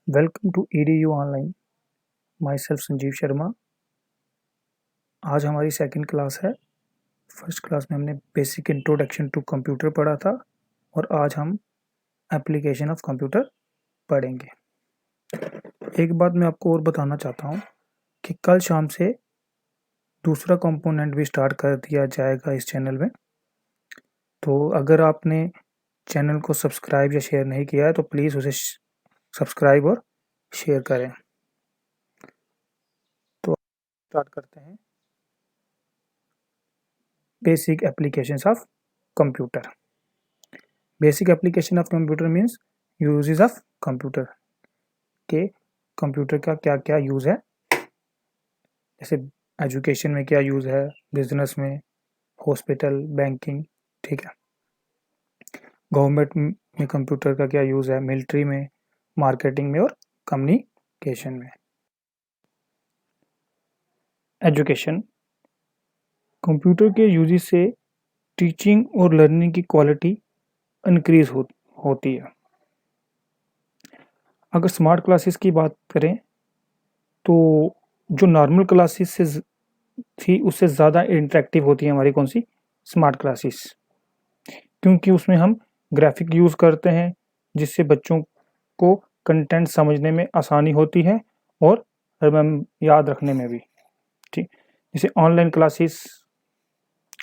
Welcome to EDU online. Myself Sanjeev Sharma. आज हमारी second class है। फर्स्ट क्लास में हमने बेसिक इंट्रोडक्शन टू कंप्यूटर पढ़ा था और आज हम एप्लीकेशन ऑफ कंप्यूटर पढ़ेंगे। एक बात मैं आपको और बताना चाहता हूँ कि कल शाम से दूसरा कंपोनेंट भी स्टार्ट कर दिया जाएगा इस चैनल में। तो अगर आपने चैनल को सब्सक्राइब या शेयर नहीं किया है तो प्लीज़ उसे सब्सक्राइब और शेयर करें। तो स्टार्ट करते हैं। Basic applications of computer. Basic application of computer means uses of computer के कंप्यूटर का क्या क्या यूज़ है। जैसे एजुकेशन में क्या यूज़ है, बिजनेस में, हॉस्पिटल, बैंकिंग, ठीक है। गवर्नमेंट में कंप्यूटर का क्या यूज़ है, मिलिट्री में, मार्केटिंग में और कम्युनिकेशन में। एजुकेशन, कंप्यूटर के यूजेस से टीचिंग और लर्निंग की क्वालिटी इंक्रीज होती है। अगर स्मार्ट क्लासेस की बात करें तो जो नॉर्मल क्लासेस से थी उससे ज़्यादा इंटरेक्टिव होती है हमारी कौन सी स्मार्ट क्लासेस, क्योंकि उसमें हम ग्राफिक यूज़ करते हैं जिससे बच्चों को कंटेंट समझने में आसानी होती है और याद रखने में भी। ठीक, जैसे ऑनलाइन क्लासेस,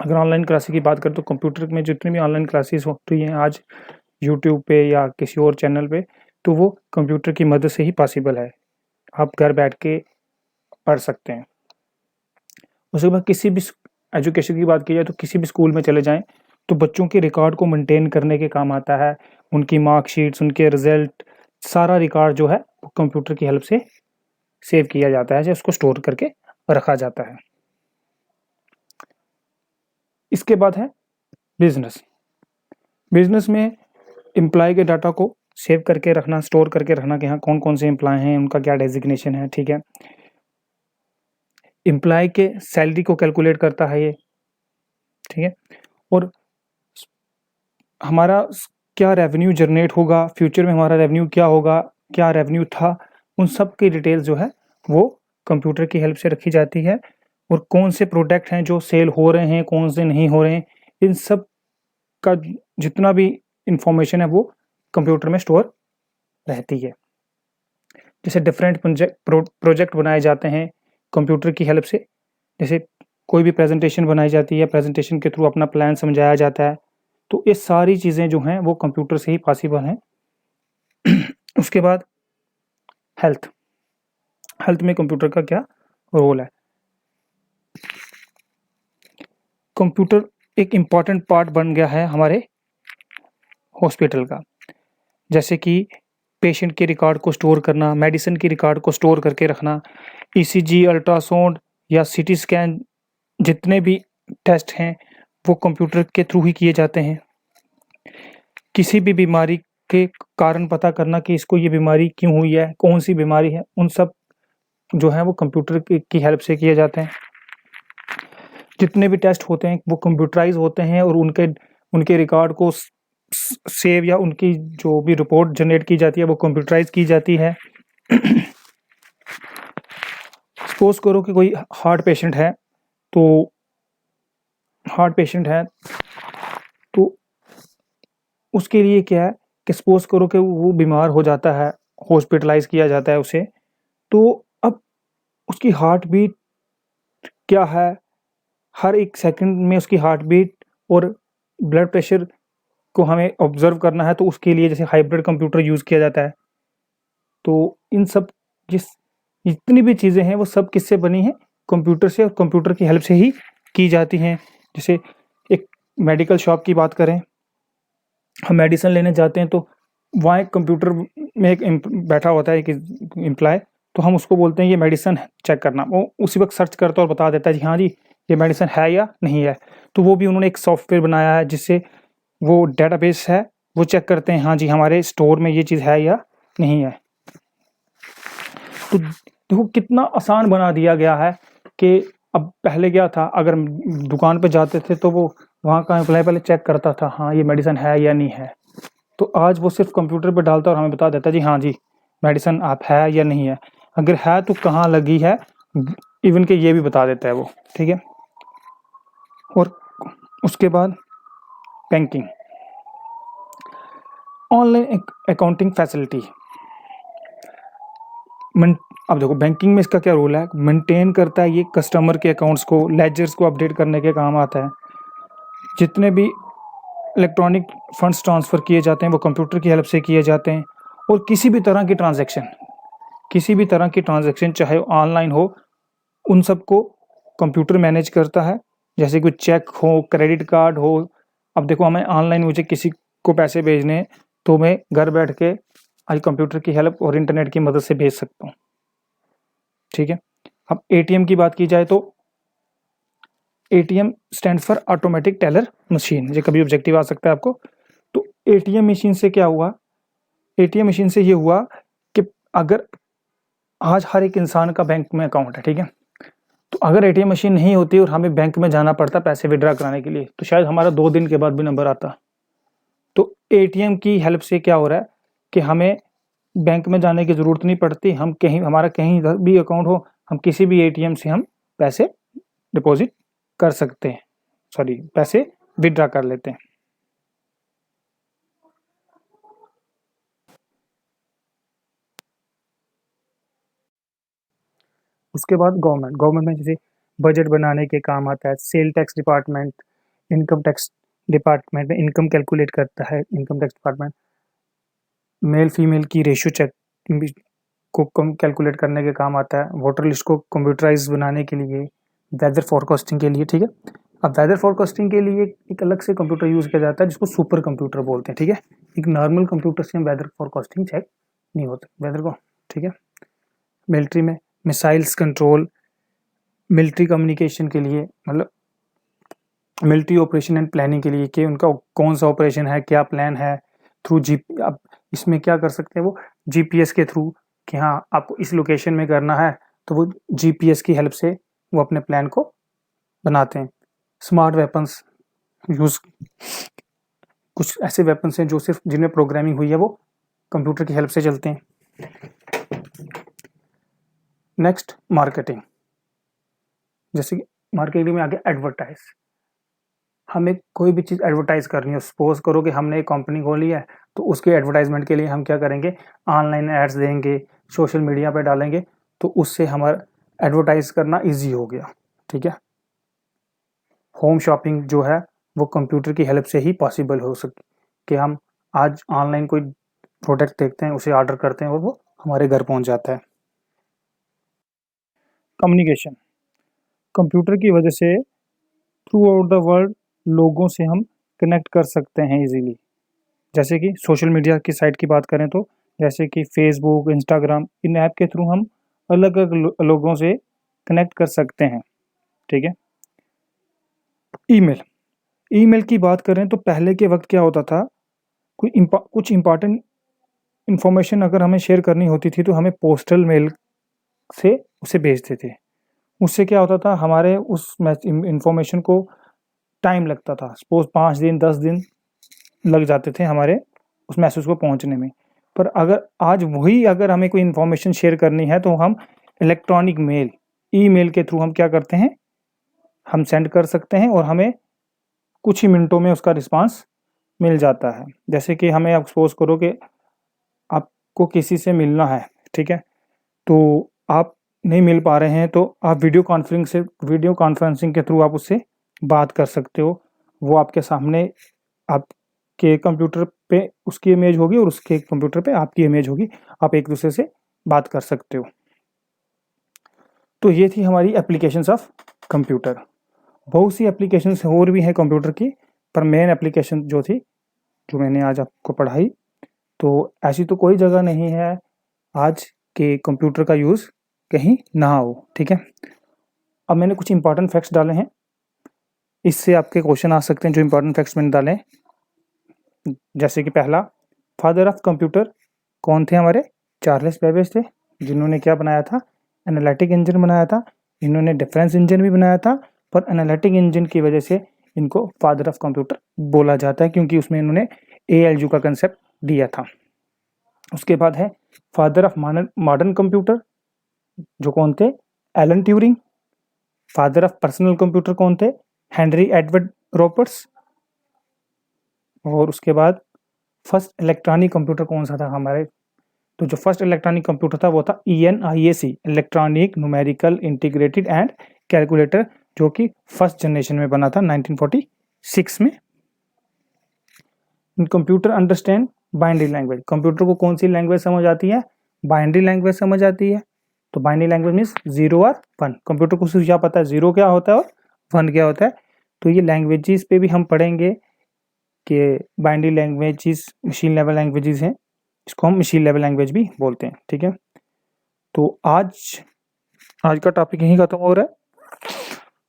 अगर ऑनलाइन क्लासेस की बात करें तो कंप्यूटर में जितनी भी ऑनलाइन क्लासेस होती हैं आज यूट्यूब पे या किसी और चैनल पे, तो वो कंप्यूटर की मदद से ही पॉसिबल है। आप घर बैठ के पढ़ सकते हैं। उसके बाद किसी भी एजुकेशन की बात की जाए तो किसी भी स्कूल में चले जाएं तो बच्चों के रिकॉर्ड को मेंटेन करने के काम आता है। उनकी मार्कशीट्स, उनके रिजल्ट, सारा रिकॉर्ड जो है कंप्यूटर की हेल्प से सेव किया जाता है, उसको स्टोर करके रखा जाता है। इसके बाद है बिजनेस। बिजनेस में एम्प्लॉय के डाटा को सेव करके रखना, स्टोर करके रखना कि हाँ कौन कौन से एम्प्लॉय हैं, उनका क्या डेजिग्नेशन है, ठीक है। एम्प्लॉय के सैलरी को कैलकुलेट करता है ये, ठीक है। और हमारा क्या रेवेन्यू जनरेट होगा, फ्यूचर में हमारा रेवेन्यू क्या होगा, क्या रेवेन्यू था, उन सब की डिटेल्स जो है वो कंप्यूटर की हेल्प से रखी जाती है। और कौन से प्रोडक्ट हैं जो सेल हो रहे हैं, कौन से नहीं हो रहे हैं, इन सब का जितना भी इंफॉर्मेशन है वो कंप्यूटर में स्टोर रहती है। जैसे डिफरेंट प्रोजेक्ट बनाए जाते हैं कंप्यूटर की हेल्प से। जैसे कोई भी प्रेजेंटेशन बनाई जाती है, प्रेजेंटेशन के थ्रू अपना प्लान समझाया जाता है, तो ये सारी चीज़ें जो हैं वो कंप्यूटर से ही पॉसिबल हैं। उसके बाद हेल्थ। हेल्थ में कंप्यूटर का क्या रोल है। कंप्यूटर एक इम्पॉर्टेंट पार्ट बन गया है हमारे हॉस्पिटल का। जैसे कि पेशेंट के रिकॉर्ड को स्टोर करना, मेडिसिन के रिकॉर्ड को स्टोर करके रखना, ईसीजी, अल्ट्रासाउंड या सीटी स्कैन, जितने भी टेस्ट हैं वो कंप्यूटर के थ्रू ही किए जाते हैं। किसी भी बीमारी के कारण पता करना कि इसको ये बीमारी क्यों हुई है, कौन सी बीमारी है, उन सब जो है वो कंप्यूटर की हेल्प से किए जाते हैं। जितने भी टेस्ट होते हैं वो कंप्यूटराइज होते हैं और उनके रिकॉर्ड को सेव या उनकी जो भी रिपोर्ट जनरेट की जाती है वो कंप्यूटराइज की जाती है। सपोज करो कि कोई हार्ट पेशेंट है, तो उसके लिए क्या है कि सपोज करो कि वो बीमार हो जाता है, हॉस्पिटलाइज किया जाता है उसे, तो अब उसकी हार्ट बीट क्या है, हर एक सेकंड में उसकी हार्ट बीट और ब्लड प्रेशर को हमें ऑब्जर्व करना है, तो उसके लिए जैसे हाइब्रिड कंप्यूटर यूज़ किया जाता है। तो इन सब जितनी भी चीज़ें हैं वो सब किससे बनी हैं, कंप्यूटर से, और कंप्यूटर की हेल्प से ही की जाती हैं। जैसे एक मेडिकल शॉप की बात करें, हम मेडिसिन लेने जाते हैं तो वहाँ एक कंप्यूटर में एक बैठा होता है एक एम्प्लॉय, तो हम उसको बोलते हैं ये मेडिसिन चेक करना, वो उसी वक्त सर्च करता है और बता देता है जी हाँ जी ये मेडिसिन है या नहीं है। तो वो भी उन्होंने एक सॉफ्टवेयर बनाया है जिससे वो डेटाबेस है, वो चेक करते हैं हाँ जी हमारे स्टोर में ये चीज़ है या नहीं है। तो देखो कितना आसान बना दिया गया है कि अब पहले क्या था, अगर दुकान पे जाते थे तो वो वहाँ का एम्प्लॉय पहले चेक करता था हाँ ये मेडिसिन है या नहीं है, तो आज वो सिर्फ कंप्यूटर पे डालता है और हमें बता देता है जी हाँ जी मेडिसिन आप है या नहीं है, अगर है तो कहाँ लगी है, इवन के ये भी बता देता है वो, ठीक है। और उसके बाद बैंकिंग, ऑनलाइन अकाउंटिंग फैसिलिटी। अब देखो बैंकिंग में इसका क्या रोल है, मेंटेन करता है ये कस्टमर के अकाउंट्स को, लेजर्स को अपडेट करने के काम आता है। जितने भी इलेक्ट्रॉनिक फंड्स ट्रांसफ़र किए जाते हैं वो कंप्यूटर की हेल्प से किए जाते हैं। और किसी भी तरह की ट्रांजैक्शन चाहे ऑनलाइन हो, उन सबको कंप्यूटर मैनेज करता है। जैसे कोई चेक हो, क्रेडिट कार्ड हो, अब देखो हमें ऑनलाइन मुझे किसी को पैसे भेजने हैं तो मैं घर बैठ के आज कंप्यूटर की हेल्प और इंटरनेट की मदद से भेज सकता हूँ, ठीक है। अब एटीएम की बात की जाए तो ATM stands for automatic teller machine, ये कभी ऑब्जेक्टिव आ सकता है आपको। तो एटीएम मशीन से क्या हुआ, एटीएम मशीन से ये हुआ कि अगर आज हर एक इंसान का बैंक में अकाउंट है, ठीक है, तो अगर एटीएम मशीन नहीं होती और हमें बैंक में जाना पड़ता पैसे विड्रॉ कराने के लिए, तो शायद हमारा 2 दिन के बाद भी नंबर आता। तो एटीएम की हेल्प से क्या हो रहा है कि हमें बैंक में जाने की ज़रूरत नहीं पड़ती, हम कहीं हमारा कहीं भी अकाउंट हो, हम किसी भी एटीएम से हम पैसे डिपॉजिट कर सकते हैं, सॉरी पैसे विड्रॉ कर लेते हैं। उसके बाद गवर्नमेंट में जैसे बजट बनाने के काम आता है, sale tax department, income tax department में इनकम कैलकुलेट करता है, income tax department male female की रेशियो चेक को कम कैलकुलेट करने के काम आता है, वोटर लिस्ट को कंप्यूटराइज बनाने के लिए, वेदर फोरकास्टिंग के लिए, ठीक है। अब वेदर फोरकास्टिंग के लिए एक अलग से कंप्यूटर यूज़ किया जाता है जिसको सुपर कंप्यूटर बोलते हैं, ठीक है। एक नॉर्मल कंप्यूटर से हम वेदर फोरकास्टिंग चेक नहीं होता वेदर को, ठीक है। मिलिट्री में मिसाइल्स कंट्रोल, मिलिट्री कम्युनिकेशन के लिए, मतलब मिलिट्री ऑपरेशन एंड प्लानिंग के लिए कि उनका कौन सा ऑपरेशन है, क्या प्लान है, थ्रू जी अब इसमें क्या कर सकते हैं वो जीपीएस के थ्रू कि हाँ आपको इस लोकेशन में करना है, तो वो जीपीएस की हेल्प से वो अपने प्लान को बनाते हैं। स्मार्ट वेपन्स यूज़, कुछ ऐसे वेपन्स हैं जो सिर्फ जिनमें प्रोग्रामिंग हुई है वो कंप्यूटर की हेल्प से चलते हैं। नेक्स्ट मार्केटिंग, जैसे कि मार्केटिंग में आगे एडवर्टाइज, हमें कोई भी चीज़ एडवर्टाइज करनी है, सपोज करो कि हमने एक कंपनी खोली है तो उसके एडवर्टाइजमेंट के लिए हम क्या करेंगे, ऑनलाइन एड्स देंगे, सोशल मीडिया पे डालेंगे, तो उससे हमारा एडवर्टाइज करना इजी हो गया, ठीक है। होम शॉपिंग जो है वो कंप्यूटर की हेल्प से ही पॉसिबल हो सके कि हम आज ऑनलाइन कोई प्रोडक्ट देखते हैं, उसे ऑर्डर करते हैं और वो हमारे घर पहुंच जाता है। कम्युनिकेशन, कंप्यूटर की वजह से थ्रू आउट द वर्ल्ड लोगों से हम कनेक्ट कर सकते हैं इजीली। जैसे कि सोशल मीडिया की साइट की बात करें तो जैसे कि फेसबुक, इंस्टाग्राम, इन ऐप के थ्रू हम अलग अलग लोगों से कनेक्ट कर सकते हैं, ठीक है। ईमेल, ईमेल की बात करें तो पहले के वक्त क्या होता था, कुछ इम्पॉर्टेंट इन्फॉर्मेशन अगर हमें शेयर करनी होती थी तो हमें पोस्टल मेल से उसे भेजते थे। उससे क्या होता था, हमारे उस इन्फॉर्मेशन को टाइम लगता था, सपोज 5 दिन 10 दिन लग जाते थे हमारे उस मैसेज को पहुंचने में। पर अगर हमें कोई इन्फॉर्मेशन शेयर करनी है तो हम इलेक्ट्रॉनिक मेल, ईमेल के थ्रू हम क्या करते हैं, हम सेंड कर सकते हैं और हमें कुछ ही मिनटों में उसका रिस्पांस मिल जाता है। जैसे कि हमें आप सपोज करो कि आपको किसी से मिलना है, ठीक है, तो आप नहीं मिल पा रहे हैं तो आप वीडियो कॉन्फ्रेंसिंग के थ्रू आप उससे बात कर सकते हो। वो आपके सामने आपके कंप्यूटर पे उसकी इमेज होगी और उसके कंप्यूटर पे आपकी इमेज होगी, आप एक दूसरे से बात कर सकते हो। तो ये थी हमारी एप्लीकेशंस ऑफ कंप्यूटर। बहुत सी एप्लीकेशंस और भी हैं कंप्यूटर की, पर मेन एप्लीकेशन जो थी जो मैंने आज आपको पढ़ाई, तो ऐसी तो कोई जगह नहीं है आज के कंप्यूटर का यूज़ कहीं ना हो, ठीक है। अब मैंने कुछ इंपॉर्टेंट फैक्ट्स डाले हैं, इससे आपके क्वेश्चन आ सकते हैं जो इंपॉर्टेंट फैक्ट्स मैंने डाले हैं। जैसे कि पहला, फादर ऑफ कंप्यूटर कौन थे हमारे, चार्ल्स बेबेज थे, जिन्होंने क्या बनाया था, एनालिटिक इंजन बनाया था। इन्होंने डिफरेंस इंजन भी बनाया था, पर एनालिटिक इंजन की वजह से इनको फादर ऑफ कंप्यूटर बोला जाता है क्योंकि उसमें इन्होंने ALU का कंसेप्ट दिया था। उसके बाद है फादर ऑफ मॉडर्न कंप्यूटर, जो कौन थे? Alan Turing. Father of personal computer कौन थे? Henry Edward Roberts. और उसके बाद फर्स्ट इलेक्ट्रॉनिक कंप्यूटर कौन सा था हमारे? तो जो फर्स्ट इलेक्ट्रॉनिक कंप्यूटर था वो था ENIAC, electronic numerical integrated and calculator, जो कि फर्स्ट जनरेशन में बना था 1946 में। Computer understand binary language, computer को कौन सी लैंग्वेज समझ आती है? बाइनरी लैंग्वेज समझ आती है। तो बाइनरी लैंग्वेज मीन्स 0 और 1। कंप्यूटर को सिर्फ क्या पता है 0 क्या होता है और 1 क्या होता है। तो ये लैंग्वेजेस पे भी हम पढ़ेंगे कि binary languages machine level languages हैं, इसको हम मशीन लेवल लैंग्वेज भी बोलते हैं, ठीक है। तो आज का टॉपिक यहीं खत्म हो रहा है।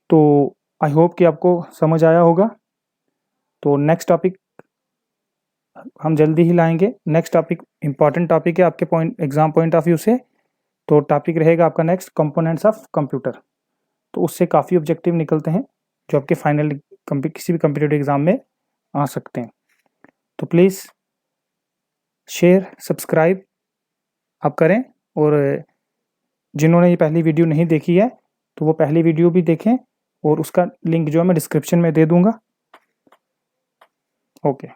तो आई होप कि आपको समझ आया होगा। तो नेक्स्ट टॉपिक हम जल्दी ही लाएंगे। नेक्स्ट टॉपिक इंपॉर्टेंट टॉपिक है आपके एग्जाम पॉइंट ऑफ व्यू से। तो टॉपिक रहेगा आपका नेक्स्ट कंपोनेंट्स ऑफ कंप्यूटर। तो उससे काफ़ी ऑब्जेक्टिव निकलते हैं जो आपके फाइनल किसी भी कम्पिटिटिव एग्जाम में आ सकते हैं। तो प्लीज़ शेयर सब्सक्राइब आप करें, और जिन्होंने ये पहली वीडियो नहीं देखी है तो वो पहली वीडियो भी देखें, और उसका लिंक जो है मैं डिस्क्रिप्शन में दे दूंगा। ओके।